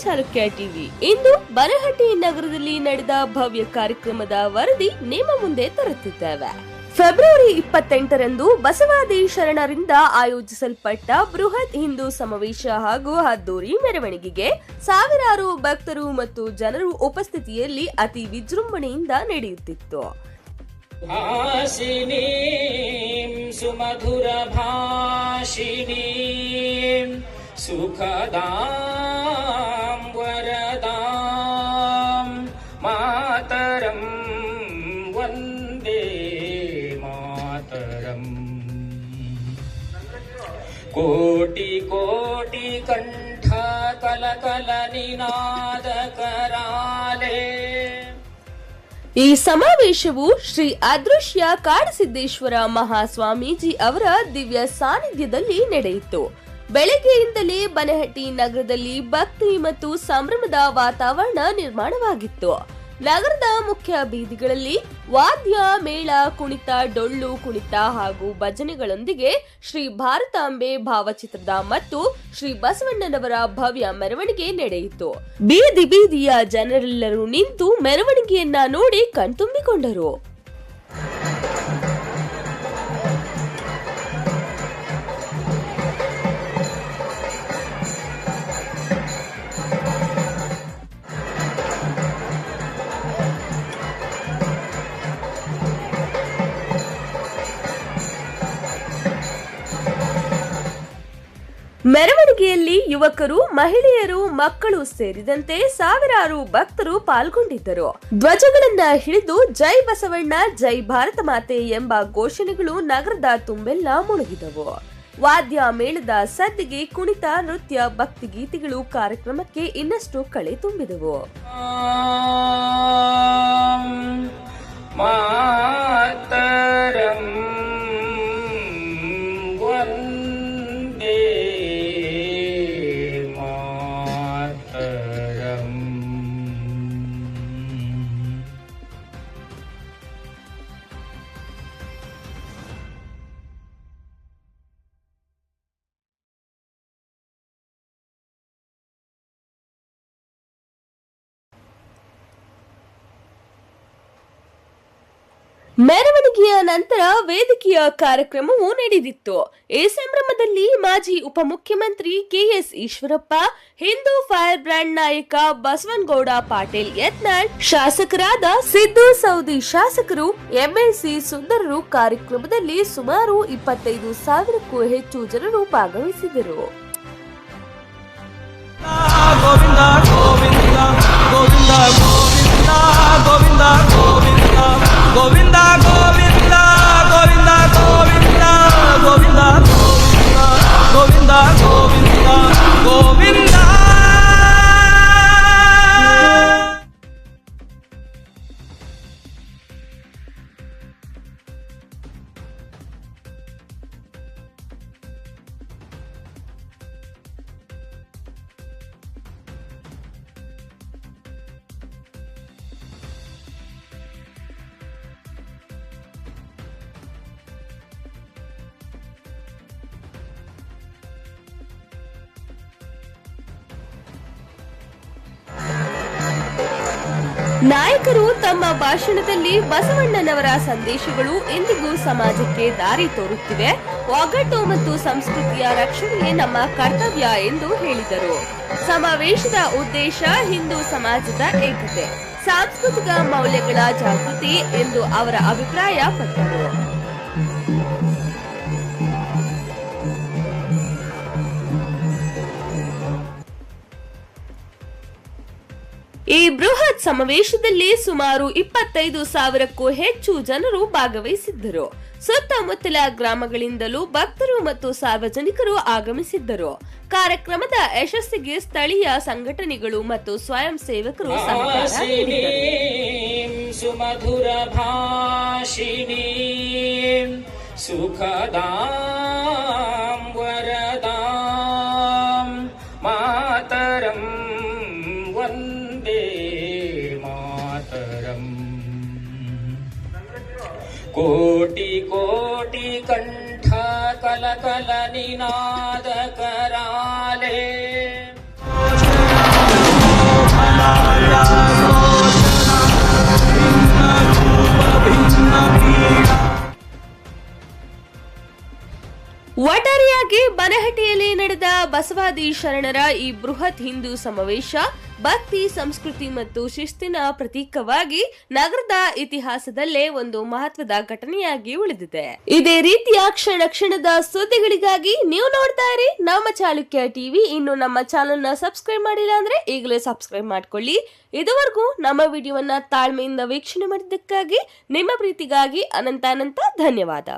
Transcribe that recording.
Chalukya TV. ಇಂದು ಬನಹಟ್ಟಿ ನಗರದಲ್ಲಿ ನಡೆದ ಭವ್ಯ ಕಾರ್ಯಕ್ರಮದ ವರದಿ ನಿಮ್ಮ ಮುಂದೆ ತರುತ್ತಿದ್ದೇವೆ. ಫೆಬ್ರವರಿ 28ರಂದು ಬಸವಾದಿ ಶರಣರಿಂದ ಆಯೋಜಿಸಲ್ಪಟ್ಟ ಬೃಹತ್ ಹಿಂದೂ ಸಮಾವೇಶ ಹಾಗೂ ಅದ್ದೂರಿ ಮೆರವಣಿಗೆಗೆ ಸಾವಿರಾರು ಭಕ್ತರು ಮತ್ತು ಜನರು ಉಪಸ್ಥಿತಿಯಲ್ಲಿ ಅತಿ ವಿಜೃಂಭಣೆಯಿಂದ ನಡೆಯುತ್ತಿತ್ತು. ಸುಮಧುರ ಭಾಷಿಣೀಂ ಸುಖದಾಂ ವರದಾಂ ಮಾತರಂ ವಂದೇ ಮಾತರಂ. ಕೋಟಿ ಕೋಟಿ ಕಂಠ ಕಲಕಲ ನಿನಾದ ಕರಾಲೆ. ಈ ಸಮಾವೇಶವು ಶ್ರೀ ಅದೃಶ್ಯ ಕಾಡಸಿದ್ದೇಶ್ವರ ಮಹಾಸ್ವಾಮೀಜಿ ಅವರ ದಿವ್ಯ ಸಾನ್ನಿಧ್ಯದಲ್ಲಿ ನಡೆಯಿತು. ಬೆಳಗ್ಗೆಯಿಂದಲೇ ಬನಹಟ್ಟಿ ನಗರದಲ್ಲಿ ಭಕ್ತಿ ಮತ್ತು ಸಂಭ್ರಮದ ವಾತಾವರಣ ನಿರ್ಮಾಣವಾಗಿತ್ತು. ನಗರದ ಮುಖ್ಯ ಬೀದಿಗಳಲ್ಲಿ ವಾದ್ಯ ಮೇಳ, ಕುಣಿತ, ಡೊಳ್ಳು ಕುಣಿತ ಹಾಗೂ ಭಜನೆಗಳೊಂದಿಗೆ ಶ್ರೀ ಭಾರತಾಂಬೆ ಭಾವಚಿತ್ರದ ಮತ್ತು ಶ್ರೀ ಬಸವಣ್ಣನವರ ಭವ್ಯ ಮೆರವಣಿಗೆ ನಡೆಯಿತು. ಬೀದಿ ಬೀದಿಯ ಜನರೆಲ್ಲರೂ ನಿಂತು ಮೆರವಣಿಗೆಯನ್ನ ನೋಡಿ ಕಣ್ತುಂಬಿಕೊಂಡರು. ಮೆರವಣಿಗೆಯಲ್ಲಿ ಯುವಕರು, ಮಹಿಳೆಯರು, ಮಕ್ಕಳು ಸೇರಿದಂತೆ ಸಾವಿರಾರು ಭಕ್ತರು ಪಾಲ್ಗೊಂಡಿದ್ದರು. ಧ್ವಜಗಳನ್ನ ಹಿಡಿದು ಜೈ ಬಸವಣ್ಣ, ಜೈ ಭಾರತ ಮಾತೆ ಎಂಬ ಘೋಷಣೆಗಳು ನಗರದ ತುಂಬೆಲ್ಲ ಮುಳುಗಿದವು. ವಾದ್ಯ ಮೇಳದ ಸದ್ದಿಗೆ ಕುಣಿತ, ನೃತ್ಯ, ಭಕ್ತಿಗೀತೆಗಳು ಕಾರ್ಯಕ್ರಮಕ್ಕೆ ಇನ್ನಷ್ಟು ಕಳೆ ತುಂಬಿದವು. ಮೆರವಣಿಗೆಯ ನಂತರ ವೇದಿಕೆಯ ಕಾರ್ಯಕ್ರಮವು ನಡೆದಿತ್ತು. ಈ ಸಂಭ್ರಮದಲ್ಲಿ ಮಾಜಿ ಉಪಮುಖ್ಯಮಂತ್ರಿ K S Eshwarappa, Hindu fire brand ನಾಯಕ ಬಸವನಗೌಡ ಪಾಟೀಲ್ ಯತ್ನಾಳ್, ಶಾಸಕರಾದ ಸಿದ್ದು ಸೌದಿ ಶಾಸಕರು, ಎಂಎಲ್ಸಿ ಸುಂದರರು ಕಾರ್ಯಕ್ರಮದಲ್ಲಿ ಸುಮಾರು 25,000ಕ್ಕೂ ಹೆಚ್ಚು ಜನರು ಭಾಗವಹಿಸಿದರು. ಗೋವಿಂದ ಗೋವಿಂದ ಗೋವಿಂದ ಗೋವಿಂದ ಗೋವಿಂದ ಗೋವಿಂದ ಗೋವಿಂದ ಗೋವಿಂದ ಗೋವಿಂದ ಗೋವಿಂದ ಗೋವಿಂದ ಗೋವಿಂದ ಗೋವಿಂದ ಗೋವಿಂದ. ನಾಯಕರು ತಮ್ಮ ಭಾಷಣದಲ್ಲಿ ಬಸವಣ್ಣನವರ ಸಂದೇಶಗಳು ಎಂದಿಗೂ ಸಮಾಜಕ್ಕೆ ದಾರಿ ತೋರುತ್ತಿವೆ, ಒಗ್ಗಟ್ಟು ಮತ್ತು ಸಂಸ್ಕೃತಿಯ ರಕ್ಷಣೆಯೇ ನಮ್ಮ ಕರ್ತವ್ಯ ಎಂದು ಹೇಳಿದರು. ಸಮಾವೇಶದ ಉದ್ದೇಶ ಹಿಂದೂ ಸಮಾಜದ ಏಕತೆ, ಸಾಂಸ್ಕೃತಿಕ ಮೌಲ್ಯಗಳ ಜಾಗೃತಿ ಎಂದು ಅವರ ಅಭಿಪ್ರಾಯಪಟ್ಟರು. ಈ ಬೃಹತ್ ಸಮಾವೇಶದಲ್ಲಿ ಸುಮಾರು 25,000ಕ್ಕೂ ಹೆಚ್ಚು ಜನರು ಭಾಗವಹಿಸಿದ್ದರು. ಸುತ್ತಮುತ್ತಲ ಗ್ರಾಮಗಳಿಂದಲೂ ಭಕ್ತರು ಮತ್ತು ಸಾರ್ವಜನಿಕರು ಆಗಮಿಸಿದ್ದರು. ಕಾರ್ಯಕ್ರಮದ ಯಶಸ್ಸಿಗೆ ಸ್ಥಳೀಯ ಸಂಘಟನೆಗಳು ಮತ್ತು ಸ್ವಯಂ ಸೇವಕರು ಸಹಕಾರ ನೀಡಿದರು. ಸುಮಧುರ ಭಾಷಿಣೀಂ ಸುಖದಾಂ ವರದಾಂ ಮಾತರಂ ವಂದೇ ಮಾತರಂ. ಕೋಟಿ ಕೋಟಿ ಕಂಠ ಕಲಕಲ ನಿನಾದ ಕರಾಲೆ. ಬಸವಾದಿ ಶರಣರ ಈ ಬೃಹತ್ ಹಿಂದೂ ಸಮಾವೇಶ ಭಕ್ತಿ, ಸಂಸ್ಕೃತಿ ಮತ್ತು ಶಿಸ್ತಿನ ಪ್ರತೀಕವಾಗಿ ನಗರದ ಇತಿಹಾಸದಲ್ಲೇ ಒಂದು ಮಹತ್ವದ ಘಟನೆಯಾಗಿ ಉಳಿದಿದೆ. ಇದೇ ರೀತಿಯ ಕ್ಷಣ ಕ್ಷಣದ ಸುದ್ದಿಗಳಿಗಾಗಿ ನೀವು ನೋಡ್ತಾ ಇರಿ ನಮ್ಮ ಚಾಲುಕ್ಯ ಟಿವಿ. ಇನ್ನು ನಮ್ಮ ಚಾನೆಲ್ ನ ಸಬ್ಸ್ಕ್ರೈಬ್ ಮಾಡಿಲ್ಲ ಅಂದ್ರೆ ಈಗಲೇ ಸಬ್ಸ್ಕ್ರೈಬ್ ಮಾಡ್ಕೊಳ್ಳಿ. ಇದುವರೆಗೂ ನಮ್ಮ ವಿಡಿಯೋವನ್ನ ತಾಳ್ಮೆಯಿಂದ ವೀಕ್ಷಣೆ ಮಾಡಿದ್ದಕ್ಕಾಗಿ, ನಿಮ್ಮ ಪ್ರೀತಿಗಾಗಿ ಅನಂತ ಧನ್ಯವಾದ.